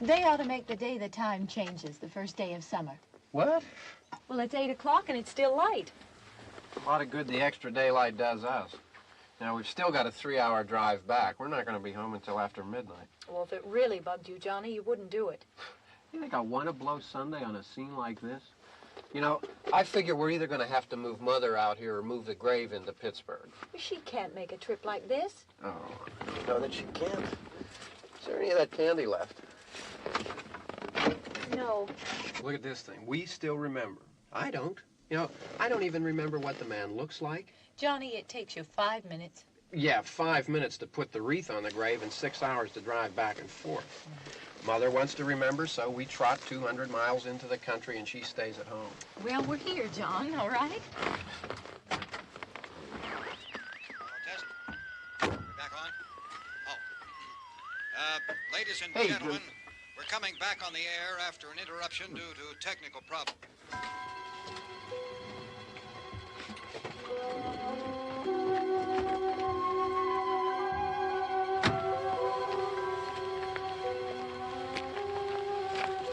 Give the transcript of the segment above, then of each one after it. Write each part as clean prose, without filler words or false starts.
They ought to make the day the time changes, the first day of summer. What? Well, it's 8 o'clock and it's still light. A lot of good the extra daylight does us. Now, we've still got a 3-hour drive back. We're not going to be home until after midnight. Well, if it really bugged you, Johnny, you wouldn't do it. You think I want to blow Sunday on a scene like this? You know, I figure we're either going to have to move Mother out here or move the grave into Pittsburgh. She can't make a trip like this. Oh, you know that she can't. Is there any of that candy left? No. Look at this thing. We still remember. I don't. You know, I don't even remember what the man looks like. Johnny, it takes you 5 minutes. Yeah, 5 minutes to put the wreath on the grave and 6 hours to drive back and forth. Mother wants to remember, so we trot 200 miles into the country and she stays at home. Well, we're here, John, all right? Test. We're back on? Oh. Ladies and gentlemen, we're coming back on the air after an interruption due to technical problems.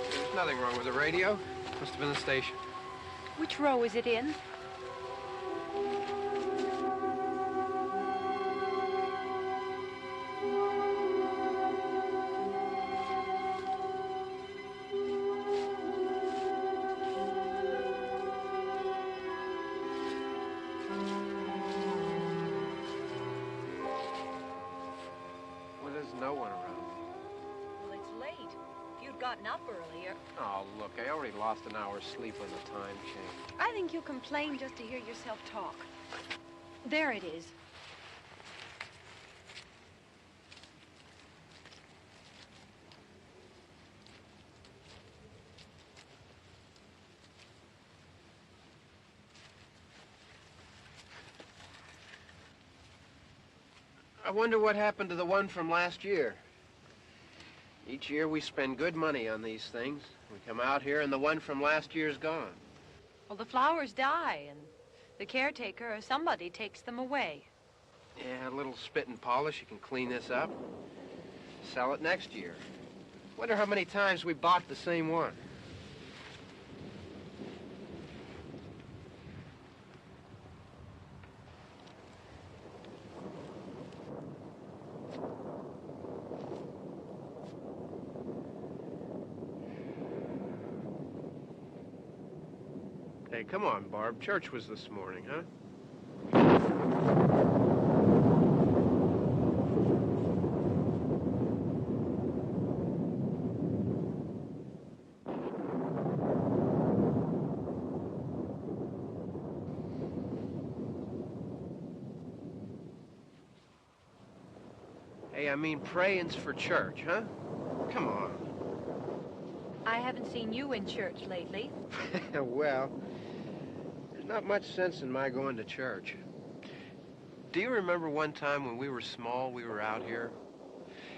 There's nothing wrong with the radio. Must have been the station. Which row is it in? Well, there's no one around. Well, it's late. If you'd gotten up earlier. Oh, look, I already lost an hour's sleep on the time change. I think you'll complain just to hear yourself talk. There it is. I wonder what happened to the one from last year. Each year we spend good money on these things. We come out here and the one from last year's gone. Well, the flowers die, and the caretaker or somebody takes them away. Yeah, a little spit and polish, you can clean this up. Sell it next year. Wonder how many times we bought the same one. Hey, come on, Barb. Church was this morning, huh? Hey, I mean, praying's for church, huh? Come on. I haven't seen you in church lately. Well, there's not much sense in my going to church. Do you remember one time when we were small, we were out here?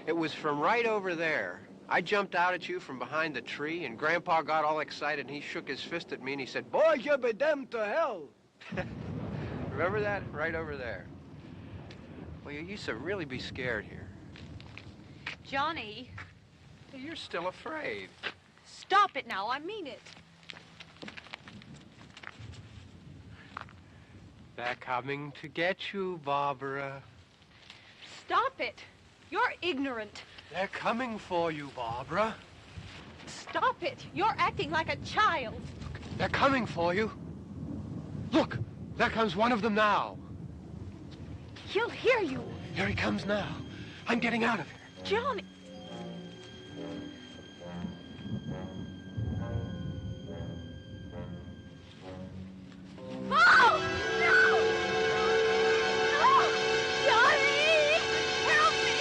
It was from right over there. I jumped out at you from behind the tree, and Grandpa got all excited, and he shook his fist at me, and he said, "Boys, you'll be damned to hell." Remember that? Right over there. Well, you used to really be scared here. Johnny. Hey, you're still afraid. Stop it now, I mean it. They're coming to get you, Barbara. Stop it. You're ignorant. They're coming for you, Barbara. Stop it. You're acting like a child. They're coming for you. Look, there comes one of them now. He'll hear you. Here he comes now. I'm getting out of here. Johnny. Oh! No! No! Johnny! Help me!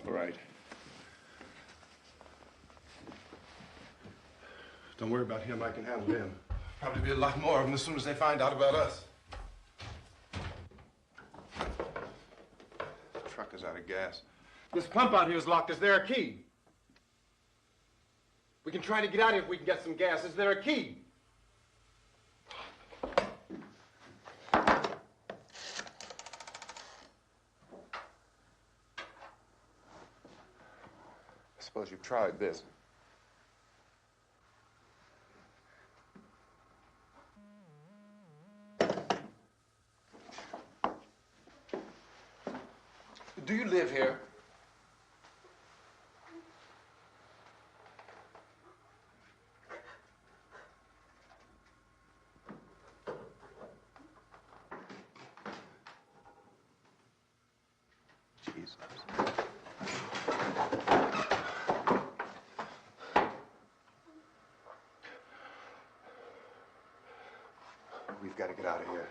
All right. Don't worry about him. I can handle him. Probably be a lot more of them as soon as they find out about us. The truck is out of gas. This pump out here is locked. Is there a key? We can try to get out of here if we can get some gas. Is there a key? I suppose you've tried this. Do you live here? Jesus. We've got to get out of here.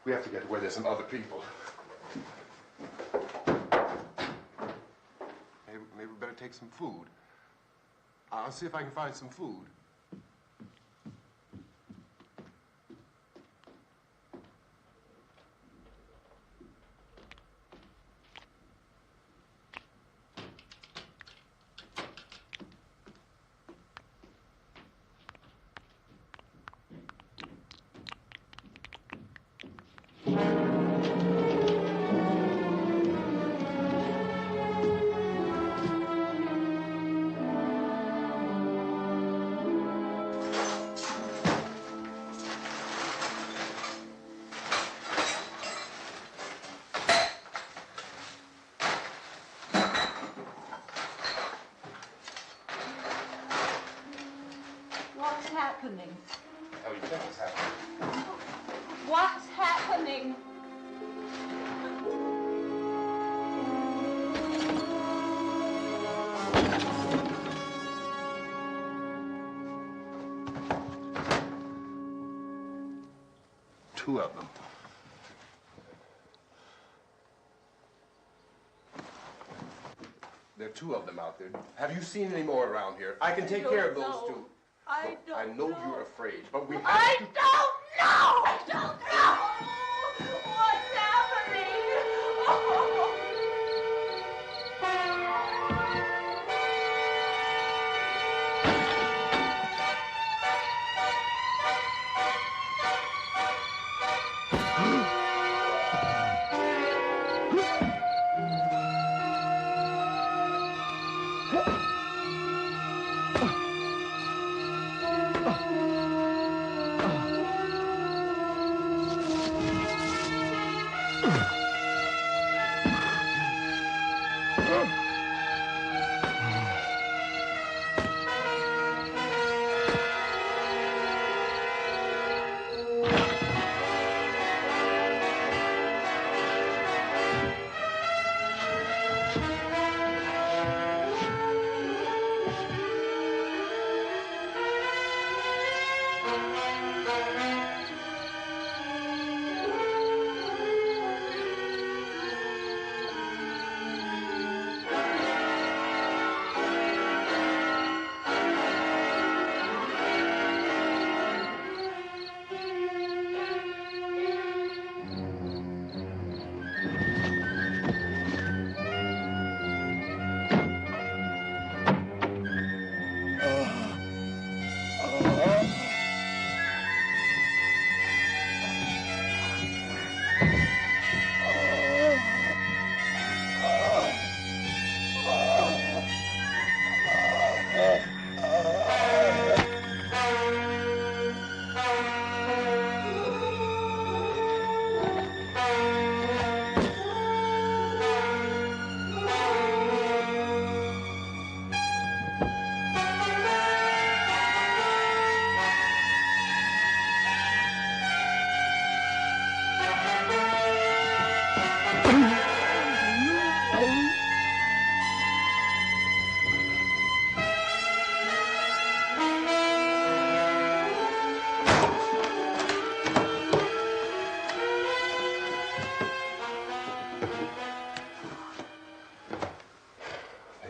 We have to get to where there's some other people. Maybe we better take some food. I'll see if I can find some food. Happening? How do you think it's happening? What's happening? Two of them. There are two of them out there. Have you seen any more around here? I can take care of those two. I know you're afraid, but we have to... I don't know! I don't know! What's happening? Oh. I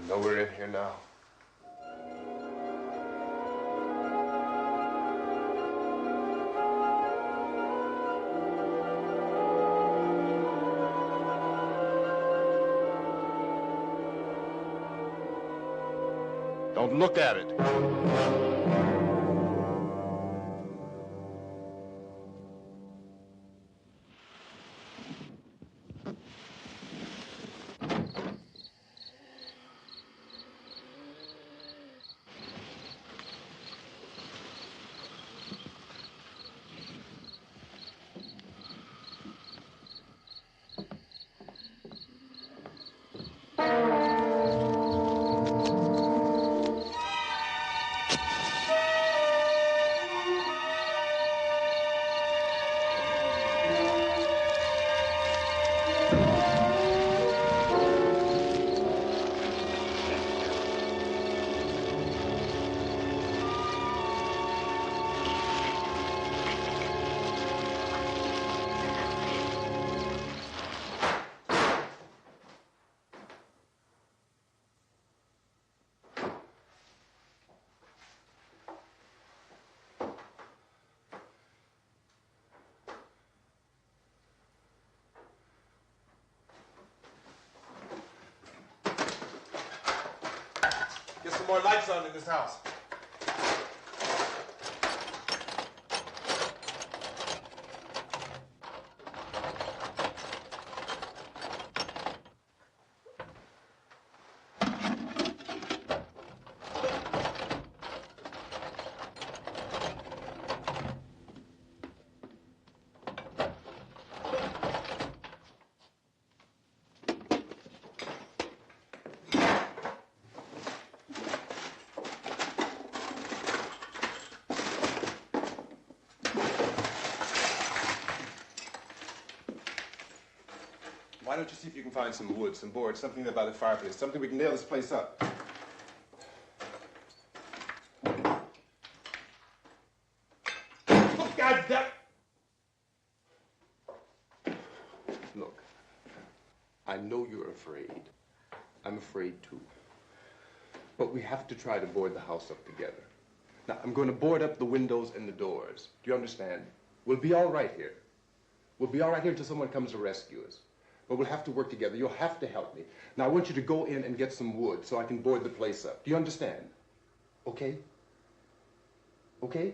know we're in here now. Don't look at it. Get some more lights on in this house. Why don't you see if you can find some wood, some boards, something there by the fireplace, something we can nail this place up. Oh, God damn! Look, I know you're afraid. I'm afraid too. But we have to try to board the house up together. Now, I'm going to board up the windows and the doors. Do you understand? We'll be all right here. We'll be all right here until someone comes to rescue us. But we'll have to work together. You'll have to help me. Now, I want you to go in and get some wood so I can board the place up. Do you understand? Okay? Okay?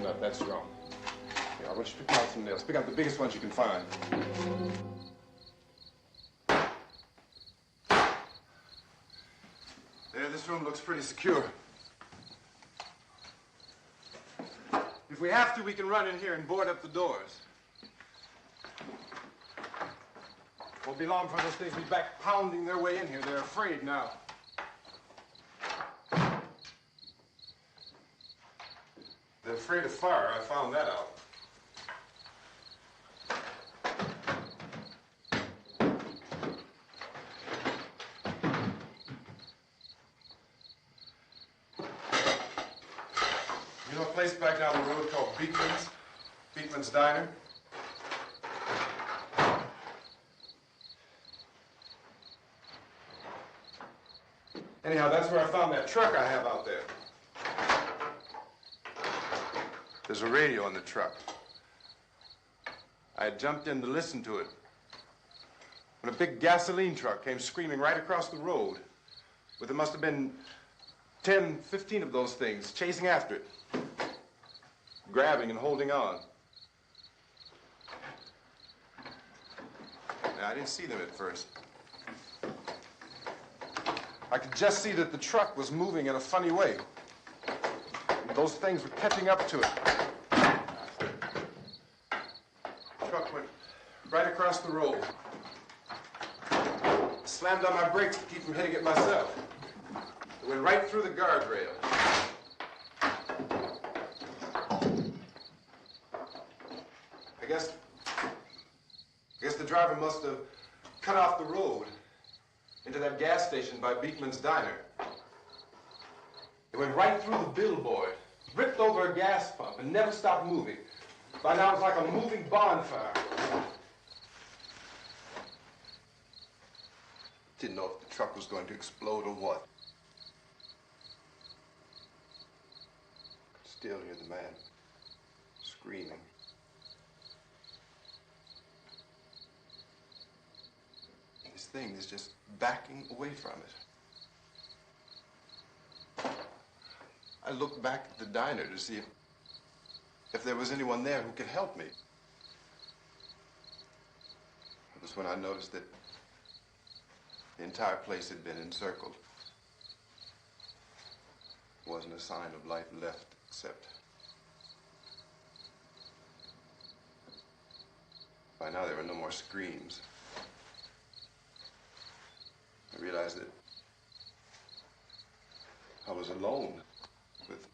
Not that strong. Yeah, I want you to pick out some nails. Pick out the biggest ones you can find. There, this room looks pretty secure. If we have to, we can run in here and board up the doors. Won't be long for those things to be back pounding their way in here. They're afraid now. They're afraid of fire. I found that out. You know a place back down the road called Beekman's? Beekman's Diner? Anyhow, that's where I found that truck I have out there. There's a radio in the truck. I had jumped in to listen to it when a big gasoline truck came screaming right across the road with there must have been 10, 15 of those things chasing after it, grabbing and holding on. Now, I didn't see them at first. I could just see that the truck was moving in a funny way. Those things were catching up to it. The truck went right across the road. Slammed on my brakes to keep from hitting it myself. It went right through the guardrail. I guess the driver must have cut off the road into that gas station by Beekman's Diner. It went right through the billboard, ripped over a gas pump, and never stopped moving. By now, it was like a moving bonfire. Didn't know if the truck was going to explode or what. Could still hear the man screaming. This thing is just backing away from it. I looked back at the diner to see if there was anyone there who could help me. It was when I noticed that the entire place had been encircled. There wasn't a sign of life left except by now there were no more screams. I realized that I was alone with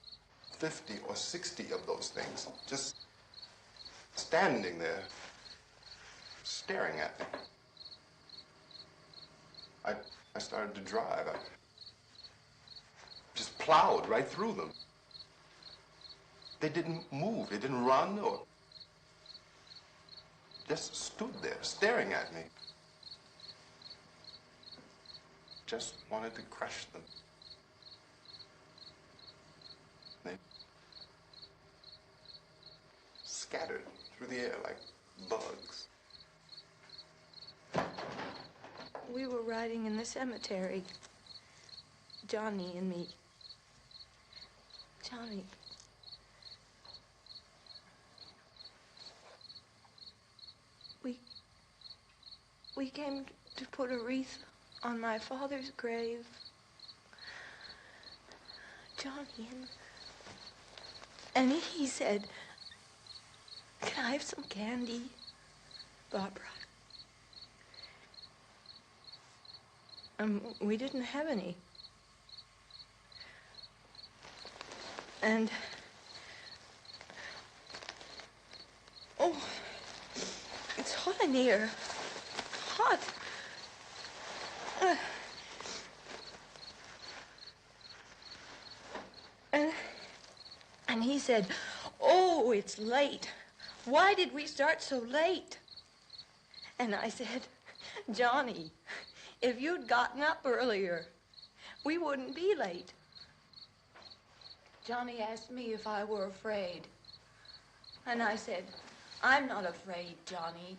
50 or 60 of those things, just standing there, staring at me. I started to drive. I just plowed right through them. They didn't move. They didn't run or just stood there, staring at me. Just wanted to crush them. They scattered through the air like bugs. We were riding in the cemetery, Johnny and me. Johnny. We came to put a wreath on my father's grave. Johnny, and he said, "Can I have some candy, Barbara?" We didn't have any. And, oh, it's hot in here. Hot. And he said, "Oh, it's late. Why did we start so late?" And I said, "Johnny, if you'd gotten up earlier, we wouldn't be late." Johnny asked me if I were afraid. And I said, "I'm not afraid, Johnny."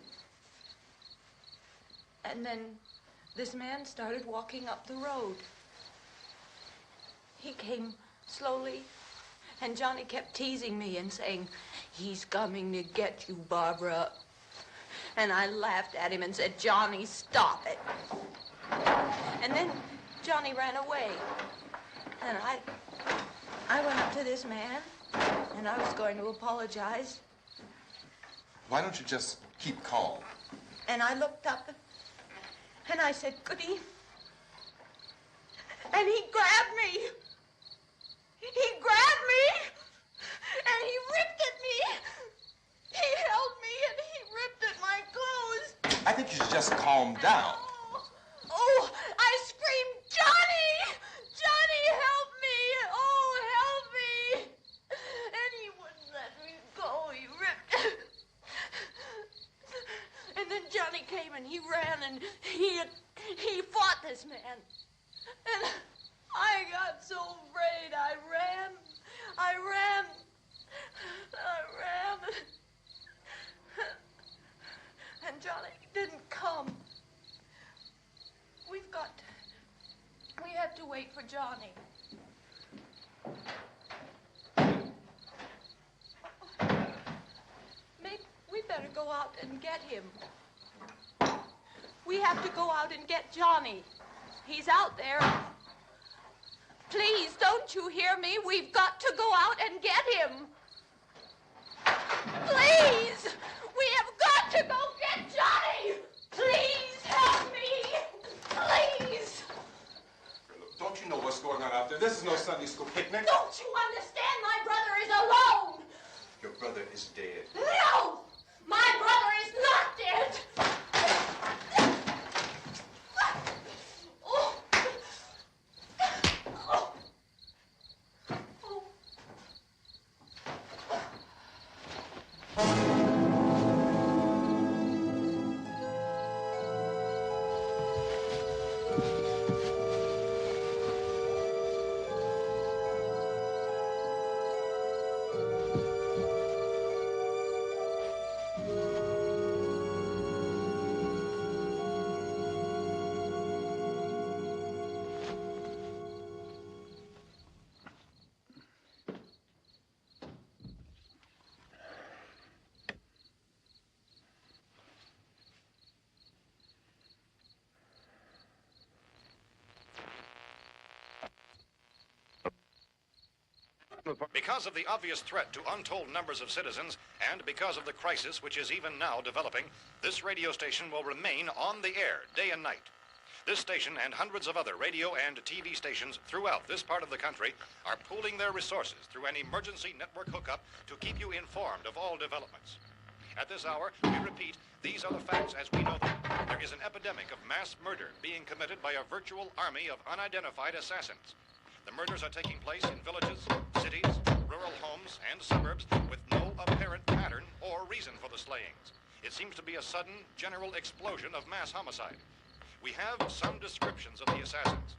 And then this man started walking up the road. He came slowly And Johnny kept teasing me and saying, "He's coming to get you, Barbara." And I laughed at him and said, "Johnny, stop it." And then Johnny ran away. And I went up to this man, and I was going to apologize. Why don't you just keep calm? And I looked up, and I said, "Goody." And he grabbed me. He grabbed me, and he ripped at me. He held me, and he ripped at my clothes. I think you should just calm down. Oh, I screamed, "Johnny! Johnny, help me! Oh, help me!" And he wouldn't let me go. He ripped. And then Johnny came and he ran and he fought this man. And I got so afraid. I ran. And Johnny didn't come. We have to wait for Johnny. Maybe we better go out and get him. We have to go out and get Johnny. He's out there. Please, don't you hear me? We've got to go out and get him. Please! We have got to go get Johnny! Please help me! Please! Don't you know what's going on out there? This is no Sunday school picnic. Don't you understand? My brother is alone! Your brother is dead. No! My brother is not dead! Oh. Oh. Because of the obvious threat to untold numbers of citizens, and because of the crisis which is even now developing, this radio station will remain on the air day and night. This station and hundreds of other radio and TV stations throughout this part of the country are pooling their resources through an emergency network hookup to keep you informed of all developments. At this hour, we repeat, these are the facts as we know them. There is an epidemic of mass murder being committed by a virtual army of unidentified assassins. The murders are taking place in villages, cities, rural homes, and suburbs with no apparent pattern or reason for the slayings. It seems to be a sudden, general explosion of mass homicide. We have some descriptions of the assassins.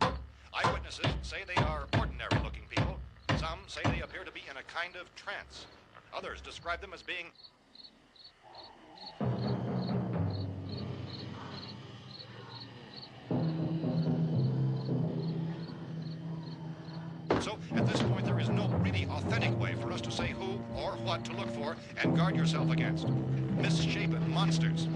Eyewitnesses say they are ordinary-looking people. Some say they appear to be in a kind of trance. Others describe them as being So, at this point, there is no really authentic way for us to say who or what to look for and guard yourself against. Misshapen monsters.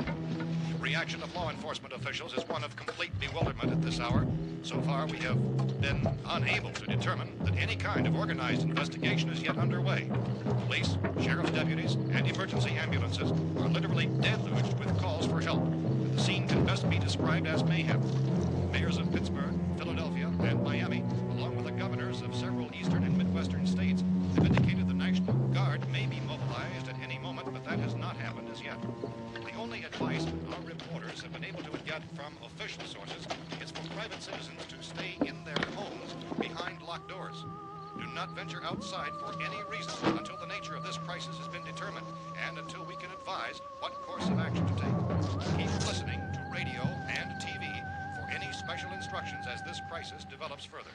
Reaction of law enforcement officials is one of complete bewilderment at this hour. So far, we have been unable to determine that any kind of organized investigation is yet underway. Police, sheriff's deputies, and emergency ambulances are literally deluged with calls for help. The scene can best be described as mayhem. Mayors of Pittsburgh, Philadelphia, and Miami, along with the governors of several eastern and midwestern states, have indicated the National Guard may be mobilized at any moment, but that has not happened as yet. The only advice our reporters have been able to get from official sources is for private citizens to stay in their homes behind locked doors. Do not venture outside for any reason until the nature of this crisis has been determined and until we can advise what course of action to take. Keep listening to radio and TV for any special instructions as this crisis develops further.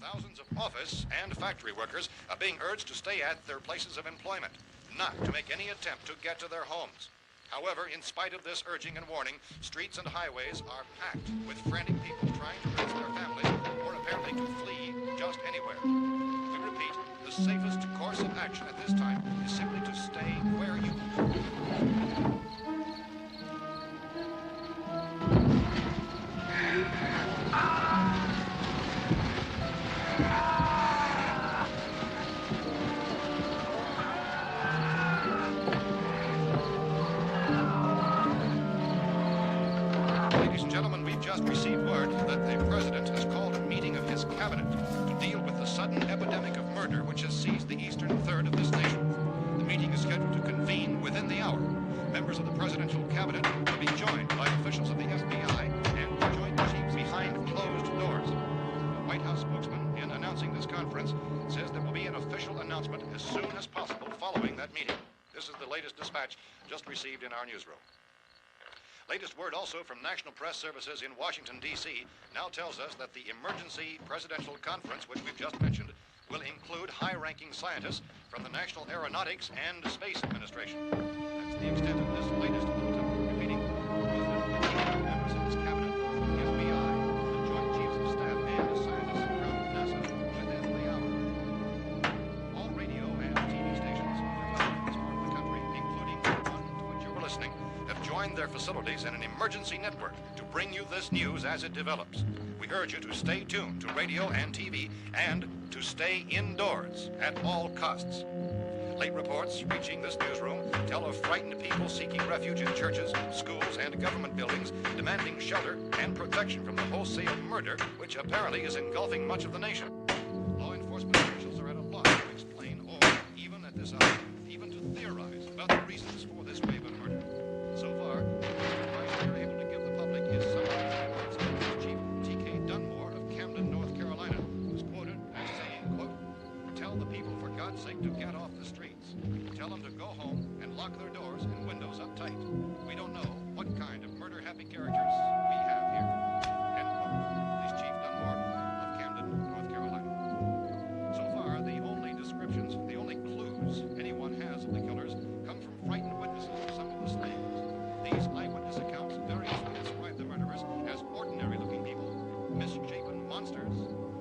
Thousands of office and factory workers are being urged to stay at their places of employment, not to make any attempt to get to their homes. However, in spite of this urging and warning, streets and highways are packed with frantic people trying to reach their families or apparently to flee just anywhere. We repeat, the safest course of action at this time is simply to stay where you are. Ladies and gentlemen, we've just received word that the President has called a meeting of his cabinet to deal with the sudden epidemic of murder which has seized the eastern third of this nation. The meeting is scheduled to convene within the hour. Members of the presidential cabinet will be joined by officials of the FBI and joint chiefs behind closed doors. The White House spokesman, in announcing this conference, says there will be an official announcement as soon as possible following that meeting. This is the latest dispatch just received in our newsroom. Latest word also from National Press Services in Washington, D.C. now tells us that the emergency presidential conference, which we've just mentioned, will include high-ranking scientists from the National Aeronautics and Space Administration. That's the extent of this latest bulletin. Repeating, the President, members of his cabinet, the FBI, the Joint Chiefs of Staff, and scientists from NASA within the hour. All radio and TV stations throughout this part of the country, including the one to which you were listening, have joined their facilities in an emergency network to bring you this news as it develops. We urge you to stay tuned to radio and TV and to stay indoors at all costs. Late reports reaching this newsroom tell of frightened people seeking refuge in churches, schools, and government buildings, demanding shelter and protection from the wholesale murder which apparently is engulfing much of the nation. Law enforcement officials are at a loss to explain or, even at this hour, even to theorize about the reasons for this wave of murder. So far, the advice we are able to give the public is some of the words of Chief T.K. Dunmore of Camden, North Carolina, who's quoted as saying, quote, "Tell the people, for God's sake, to get off the streets. Tell them to go home and lock their doors and windows up tight. We don't know what kind of murder-happy characters we have here." End quote. This Chief Dunmore of Camden, North Carolina. So far, the only descriptions, the only clues anyone has of the killers come from frightened witnesses of some of the slayings. These eyewitness accounts variously describe the murderers as ordinary-looking people, misshapen monsters,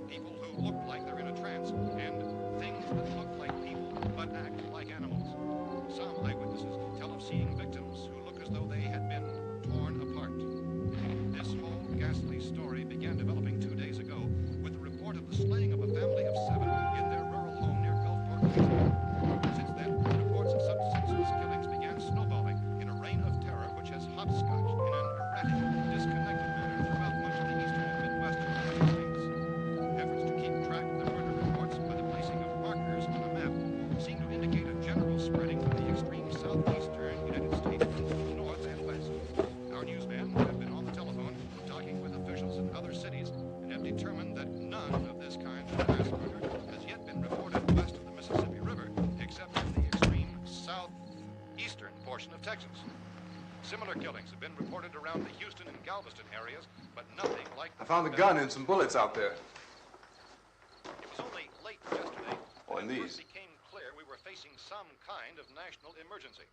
people who look like they're in a trance, and things that look like people but act like animals. Some eyewitnesses tell of seeing victims who look as though they had been torn apart. This whole ghastly story began developing 2 days ago with the report of the slaying of a family of 7 in their rural home near Gulfport, Louisiana. Since then, reports of such senseless killings began snowballing in a reign of terror which has hopscotched in an erratic, disconnected manner throughout much of the eastern and midwestern United States. Efforts to keep track of the murder reports by the placing of markers on a map seem to indicate a general spreading from the extreme southeastern United States to the north and west. Our newsmen have been on the telephone talking with officials in other cities and have determined that none of this kind of mass murder has yet been reported west of the Mississippi River, except in the extreme southeastern portion of Texas. Similar killings have been reported around the Houston and Galveston areas, but nothing like I found a gun and some bullets out there. It was only late yesterday Oh, and that it these. first became clear we were facing some kind of national emergency.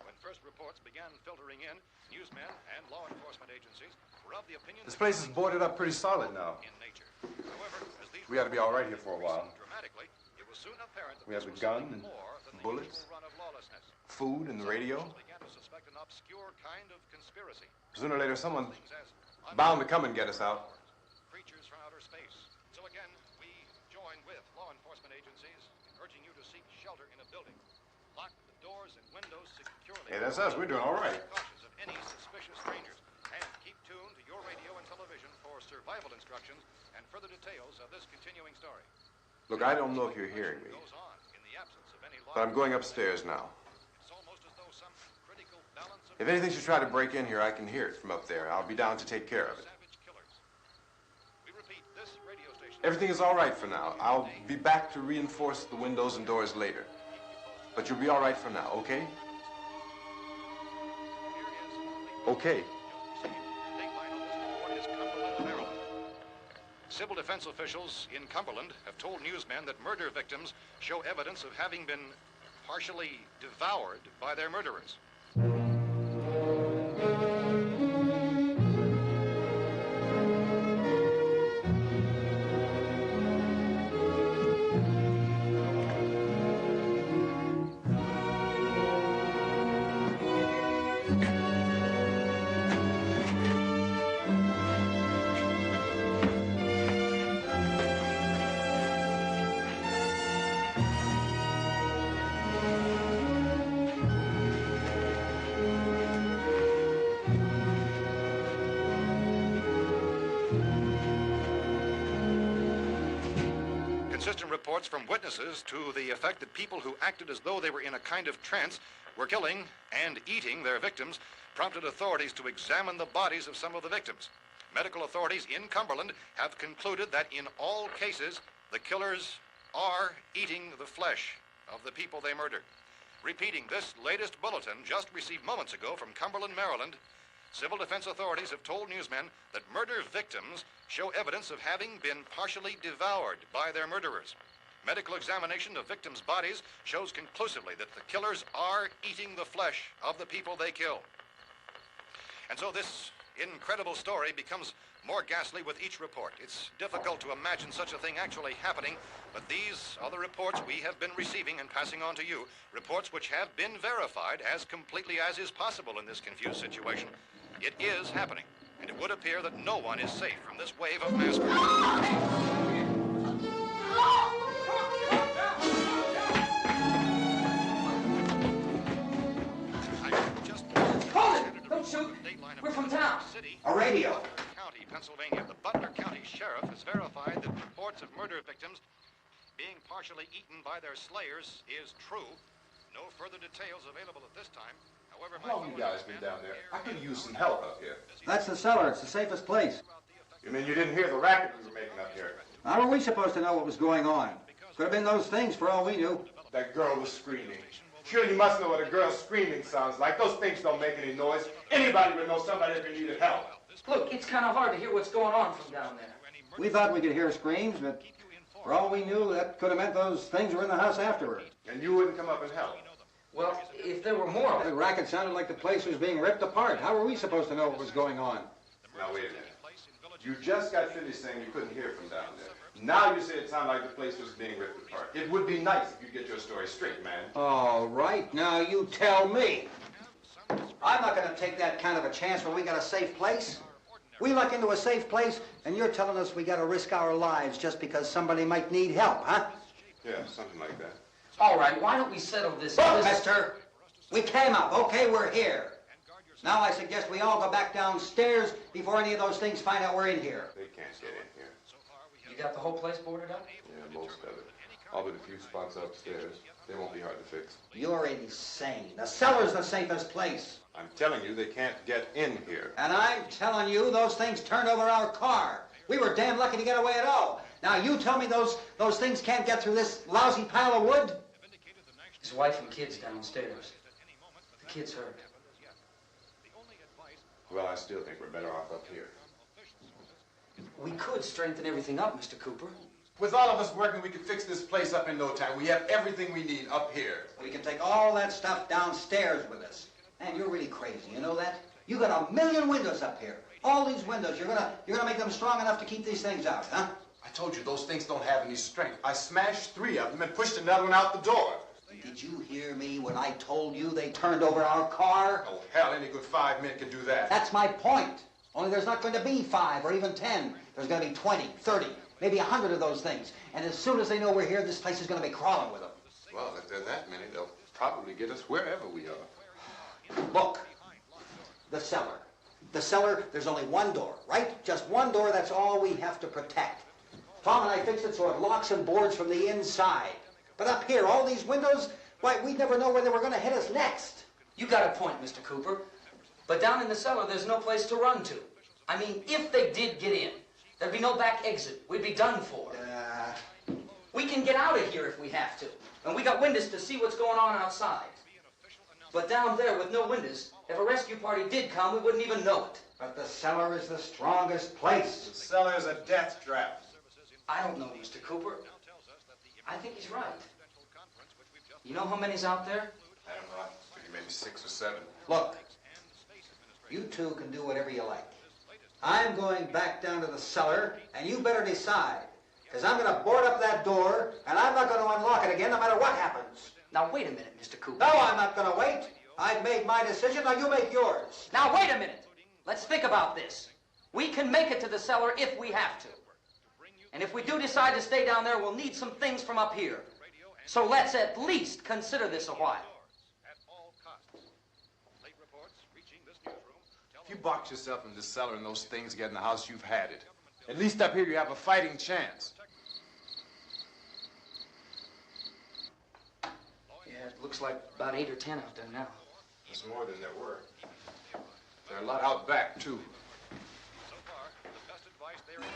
When first reports began filtering in, newsmen and law enforcement agencies were of the opinion This that place is killings boarded were up pretty solid now. in nature. However, as these We ought to be all right here reports for a while. increased dramatically, it was soon apparent that We have this a was gun something and more than the bullets. usual run of lawlessness. Food and the Some radio. officials began to suspect an obscure kind of conspiracy. Sooner or later, someone Things as bound to come and get us out. creatures from outer space. So again, we join with law enforcement agencies in urging you to seek shelter in a building. Lock the doors and windows securely. Hey, that's us. We're doing all right. Cautious of any suspicious strangers. And keep tuned to your radio and television for survival instructions and further details of this continuing story. Look, I don't know if you're hearing me, Goes on in the absence of any law. but I'm going upstairs now. It's almost as though some critical balance of If anything should try to break in here, I can hear it from up there. I'll be down to take care of it. savage killers. We repeat, this radio station. Everything is all right for now. I'll be back to reinforce the windows and doors later. But you'll be all right for now, okay? Okay. Civil defense officials in Cumberland have told newsmen that murder victims show evidence of having been partially devoured by their murderers. victim reports from witnesses to the effect that people who acted as though they were in a kind of trance were killing and eating their victims prompted authorities to examine the bodies of some of the victims. Medical authorities in Cumberland have concluded that in all cases, the killers are eating the flesh of the people they murdered. Repeating this latest bulletin just received moments ago from Cumberland, Maryland, civil defense authorities have told newsmen that murder victims show evidence of having been partially devoured by their murderers. Medical examination of victims' bodies shows conclusively that the killers are eating the flesh of the people they kill. And so this incredible story becomes more ghastly with each report. It's difficult to imagine such a thing actually happening, but these are the reports we have been receiving and passing on to you, reports which have been verified as completely as is possible in this confused situation. It is happening, and it would appear that no one is safe from this wave of mass murder. Don't shoot. We're from town. A radio. County, Pennsylvania. The Butler County Sheriff has verified that reports of murder victims being partially eaten by their slayers is true. No further details available at this time. However, How long you guys been down there? I could use some help up here. That's the cellar. It's the safest place. You mean you didn't hear the racket we were making up here? How were we supposed to know what was going on? Could have been those things for all we knew. That girl was screaming. Sure, you must know what a girl screaming sounds like. Those things don't make any noise. Anybody would know somebody ever needed help. Look, it's kind of hard to hear what's going on from down there. We thought we could hear screams, but for all we knew, that could have meant those things were in the house afterward. And you wouldn't come up and help? Well, if there were more of The it. racket sounded like the place was being ripped apart. How were we supposed to know what was going on? Now, wait a minute. You just got finished saying you couldn't hear from down there. Now you say it sounded like the place was being ripped apart. It would be nice if you get your story straight, man. All right, now you tell me. I'm not going to take that kind of a chance when we got a safe place. We luck into a safe place, and you're telling us we got to risk our lives just because somebody might need help, huh? Yeah, something like that. All right, why don't we settle this? Look, mister, we came up. Okay, we're here. Now I suggest we all go back downstairs before any of those things find out we're in here. They can't get in here. You got the whole place boarded up? Yeah, most of it. All but a few spots upstairs. They won't be hard to fix. You're insane. The cellar's the safest place. I'm telling you, they can't get in here. And I'm telling you, those things turned over our car. We were damn lucky to get away at all. Now you tell me those things can't get through this lousy pile of wood? His wife and kids downstairs. The kid's hurt. Well, I still think we're better off up here. We could strengthen everything up, Mr. Cooper. With all of us working, we could fix this place up in no time. We have everything we need up here. We can take all that stuff downstairs with us. Man, you're really crazy, you know that? You got 1,000,000 windows up here. All these windows, you're gonna make them strong enough to keep these things out, huh? I told you, those things don't have any strength. I smashed 3 of them and pushed another one out the door. Did you hear me when I told you they turned over our car? Oh, hell, any good 5 men can do that. That's my point. Only there's not going to be 5 or even 10. There's going to be 20, 30, maybe 100 of those things. And as soon as they know we're here, this place is going to be crawling with them. Well, if there are that many, they'll probably get us wherever we are. Look, the cellar. The cellar, there's only one door, right? Just one door, that's all we have to protect. Tom and I fixed it so it locks and boards from the inside. But up here, all these windows, why, we'd never know where they were going to hit us next. You got a point, Mr. Cooper. But down in the cellar, there's no place to run to. I mean, if they did get in, there'd be no back exit. We'd be done for. We can get out of here if we have to. And we got windows to see what's going on outside. But down there with no windows, if a rescue party did come, we wouldn't even know it. But the cellar is the strongest place. The cellar's a death trap. I don't know, Mr. Cooper. I think he's right. You know how many's out there? I don't know. Maybe 6 or 7. Look, you two can do whatever you like. I'm going back down to the cellar, and you better decide. Because I'm going to board up that door, and I'm not going to unlock it again no matter what happens. Now, wait a minute, Mr. Cooper. No, I'm not going to wait. I've made my decision, now you make yours. Now, wait a minute. Let's think about this. We can make it to the cellar if we have to. And if we do decide to stay down there, we'll need some things from up here. So let's at least consider this a while. If you box yourself in this cellar and those things get in the house, you've had it. At least up here you have a fighting chance. Yeah, it looks like about 8 or 10 out there now. There's more than there were. There are a lot out back, too. So far, the best advice there is...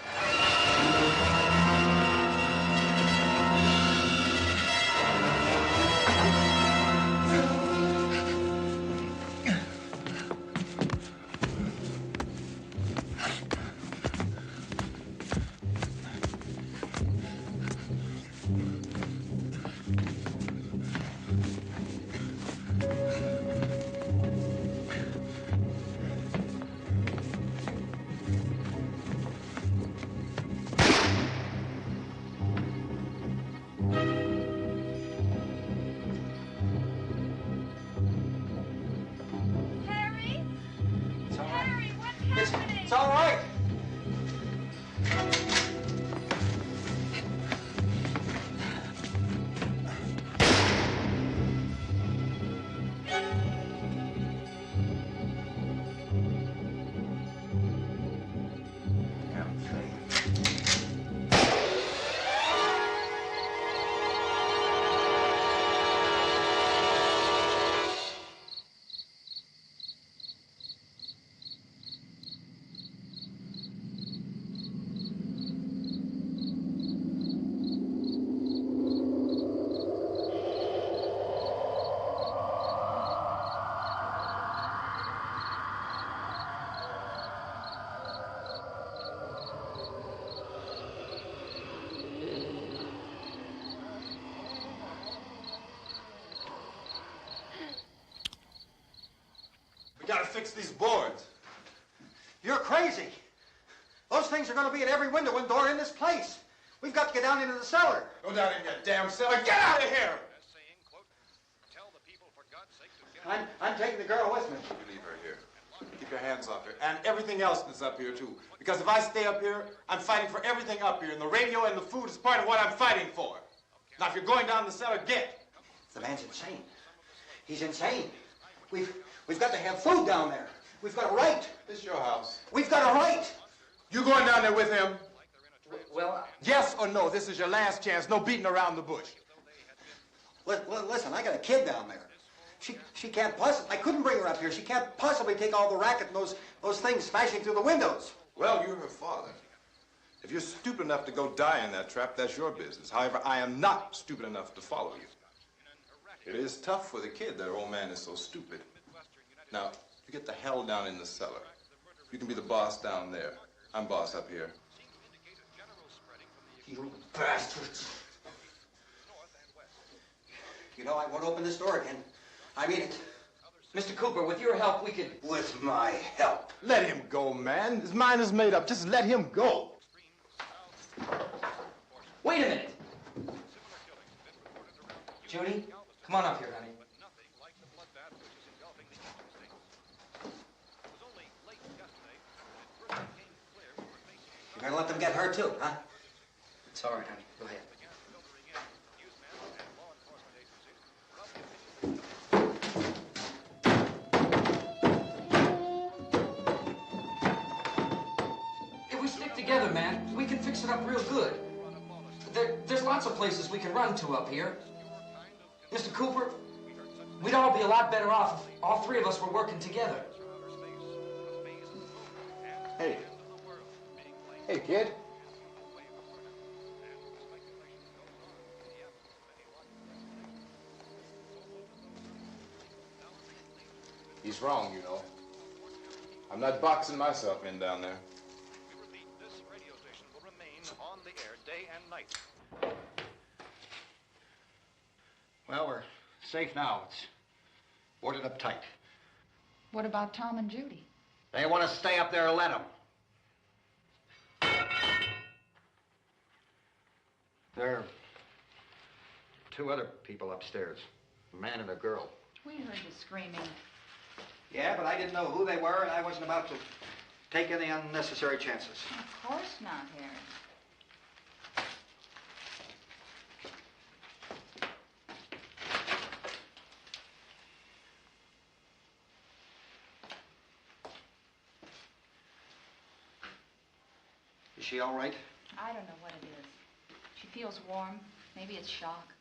It's all right. We gotta fix these boards. You're crazy. Those things are going to be at every window and door in this place. We've got to get down into the cellar. Go down in that damn cellar. Get out of here! saying, quote, tell the people for God's sake to get... I'm taking the girl with me. You leave her here. Keep your hands off her. And everything else that's up here, too. Because if I stay up here, I'm fighting for everything up here. And the radio and the food is part of what I'm fighting for. Now, if you're going down the cellar, get. The man's insane. He's insane. We've got to have food down there. We've got a right. This is your house. We've got a right. You going down there with him? Well, Yes or no? This is your last chance. No beating around the bush. Listen, I got a kid down there. She can't possibly, I couldn't bring her up here. She can't possibly take all the racket and those things smashing through the windows. Well, you're her father. If you're stupid enough to go die in that trap, that's your business. However, I am not stupid enough to follow you. It is tough for the kid that old man is so stupid. Now, you get the hell down in the cellar. You can be the boss down there. I'm boss up here. You bastards. You know, I won't open this door again. I mean it. Mr. Cooper, with your help, we could... With my help. Let him go, man. His mind is made up. Just let him go. Wait a minute. Judy, come on up here, honey. You're gonna let them get hurt too, huh? It's all right, honey. Go ahead. If we stick together, man, we can fix it up real good. There's lots of places we can run to up here. Mr. Cooper, we'd all be a lot better off if all three of us were working together. Hey. Hey, kid. He's wrong, you know. I'm not boxing myself in down there. We repeat, this radio station will remain on the air day and night. Well, we're safe now. It's boarded up tight. What about Tom and Judy? They want to stay up there, let them. There are two other people upstairs, a man and a girl. We heard you screaming. Yeah, but I didn't know who they were, and I wasn't about to take any unnecessary chances. Of course not, Harry. Is she all right? I don't know what it is. She feels warm. Maybe it's shock.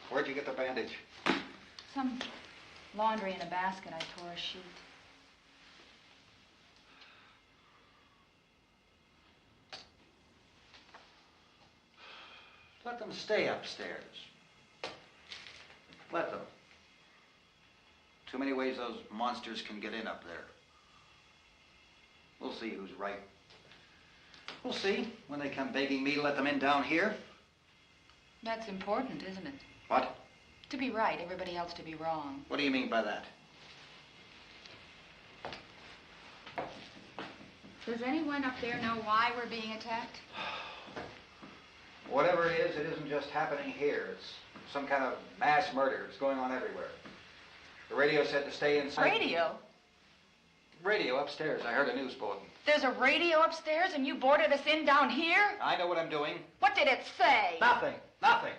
Where'd you get the bandage? Some laundry in a basket. I tore a sheet. Let them stay upstairs. Let them. Too many ways those monsters can get in up there. We'll see who's right. We'll see when they come begging me to let them in down here. That's important, isn't it? What? To be right, everybody else to be wrong. What do you mean by that? Does anyone up there know why we're being attacked? Whatever it isn't just happening here. It's some kind of mass murder. It's going on everywhere. The radio said to stay inside. Radio? Radio upstairs. I heard a news bulletin. There's a radio upstairs and you boarded us in down here? I know what I'm doing. What did it say? Nothing. Nothing.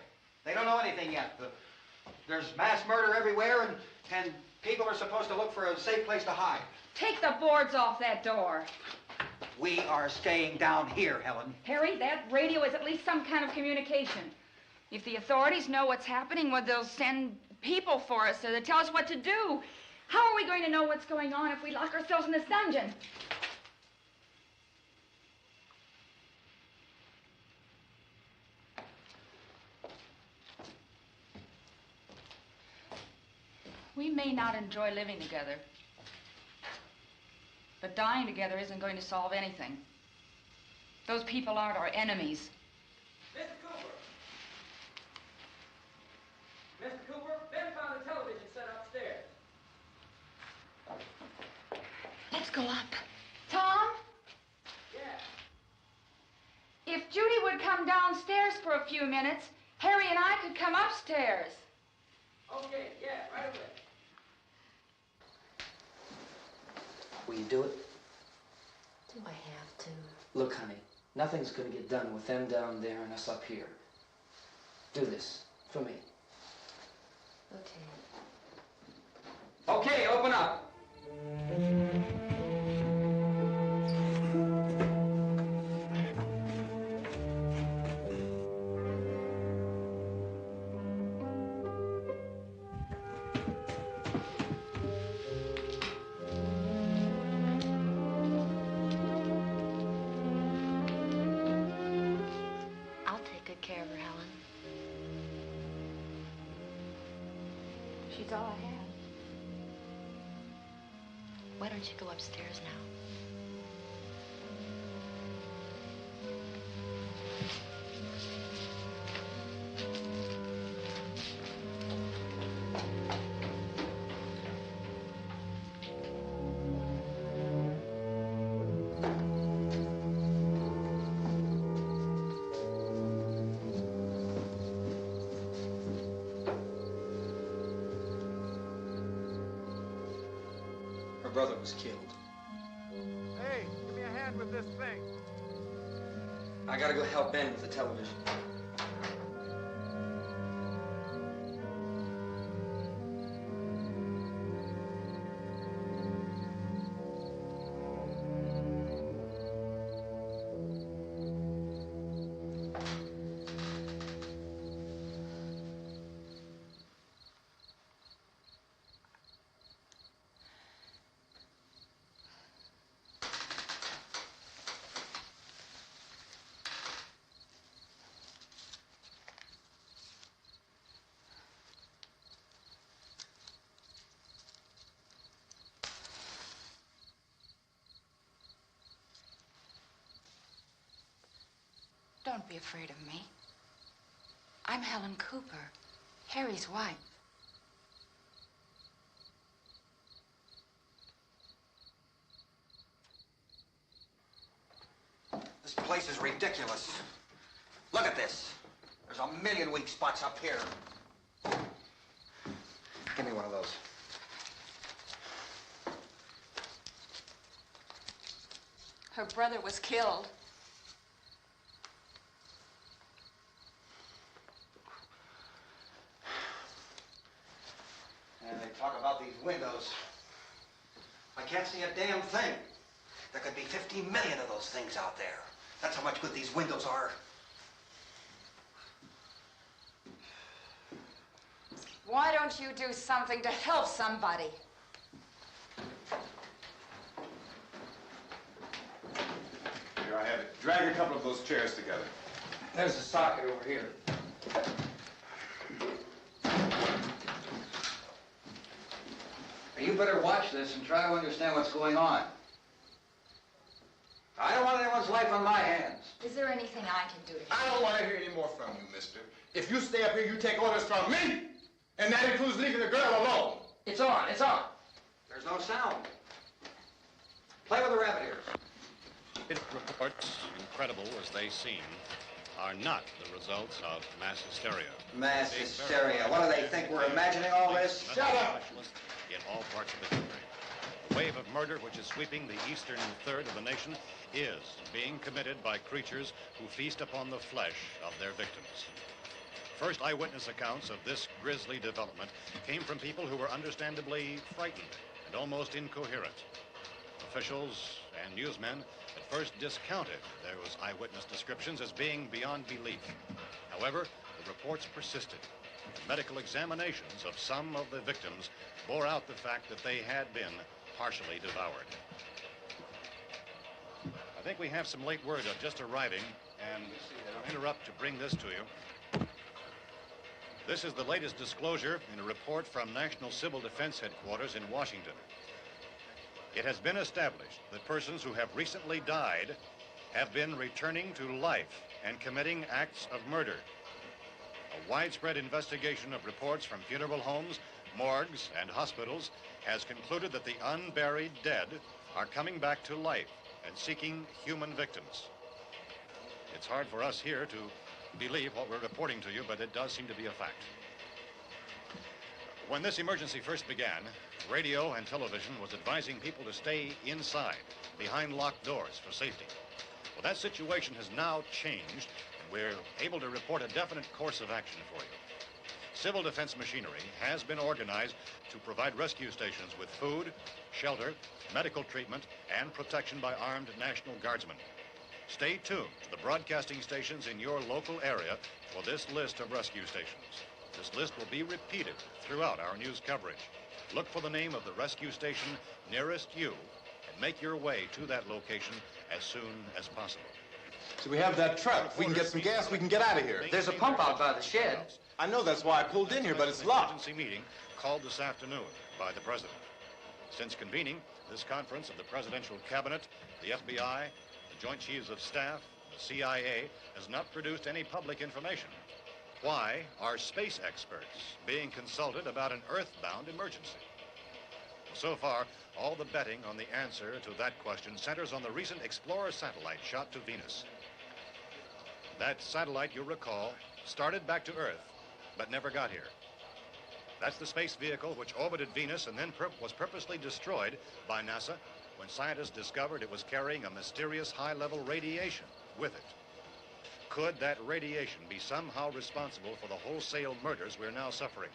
They don't know anything yet. There's mass murder everywhere, and people are supposed to look for a safe place to hide. Take the boards off that door. We are staying down here, Helen. Harry, that radio is at least some kind of communication. If the authorities know what's happening, well, they'll send people for us to tell us what to do. How are we going to know what's going on if we lock ourselves in this dungeon? We may not enjoy living together, but dying together isn't going to solve anything. Those people aren't our enemies. Mr. Cooper! Mr. Cooper, Ben found the television set upstairs. Let's go up. Tom? Yeah. If Judy would come downstairs for a few minutes, Harry and I could come upstairs. Okay, yeah, right away. Will you do it? Do I have to? Look, honey, nothing's gonna get done with them down there and us up here. Do this for me. Okay. Okay, open up. I'll take good care of her, Helen. She's all I have. Why don't you go upstairs now? Her brother was killed. Hey, give me a hand with this thing. I gotta go help Ben with the television. Don't be afraid of me. I'm Helen Cooper, Harry's wife. This place is ridiculous. Look at this. There's a million weak spots up here. Give me one of those. Her brother was killed. And they talk about these windows. I can't see a damn thing. There could be 50 million of those things out there. That's how much good these windows are. Why don't you do something to help somebody? Here, I have it. Drag a couple of those chairs together. There's the socket over here. You better watch this and try to understand what's going on. I don't want anyone's life on my hands. Is there anything I can do to help? I don't want to hear any more from you, mister. If you stay up here, you take orders from me. And that includes leaving the girl alone. It's on, it's on. There's no sound. Play with the rabbit ears. Reports, incredible as they seem, are not the results of mass hysteria. Mass hysteria. What do they think? We're imagining all this? Shut up! In all parts of the country. The wave of murder which is sweeping the eastern third of the nation is being committed by creatures who feast upon the flesh of their victims. First eyewitness accounts of this grisly development came from people who were understandably frightened and almost incoherent. Officials and newsmen at first discounted those eyewitness descriptions as being beyond belief. However, the reports persisted. The medical examinations of some of the victims bore out the fact that they had been partially devoured. I think we have some late word just arriving, and I'll interrupt to bring this to you. This is the latest disclosure in a report from National Civil Defense Headquarters in Washington. It has been established that persons who have recently died have been returning to life and committing acts of murder. A widespread investigation of reports from funeral homes, morgues, and hospitals has concluded that the unburied dead are coming back to life and seeking human victims. It's hard for us here to believe what we're reporting to you, but it does seem to be a fact. When this emergency first began, radio and television was advising people to stay inside, behind locked doors for safety. Well, that situation has now changed, and we're able to report a definite course of action for you. Civil defense machinery has been organized to provide rescue stations with food, shelter, medical treatment, and protection by armed National Guardsmen. Stay tuned to the broadcasting stations in your local area for this list of rescue stations. This list will be repeated throughout our news coverage. Look for the name of the rescue station nearest you and make your way to that location as soon as possible. So we have that truck. If we can get some gas, we can get out of here. There's a pump out by the shed. I know, that's why I pulled in here, but it's locked. Emergency meeting called this afternoon by the president. Since convening this conference of the presidential cabinet, the FBI, the Joint Chiefs of Staff, the CIA has not produced any public information. Why are space experts being consulted about an earthbound emergency? So far, all the betting on the answer to that question centers on the recent Explorer satellite shot to Venus. That satellite, you'll recall, started back to Earth, but never got here. That's the space vehicle which orbited Venus and then was purposely destroyed by NASA when scientists discovered it was carrying a mysterious high-level radiation with it. Could that radiation be somehow responsible for the wholesale murders we're now suffering?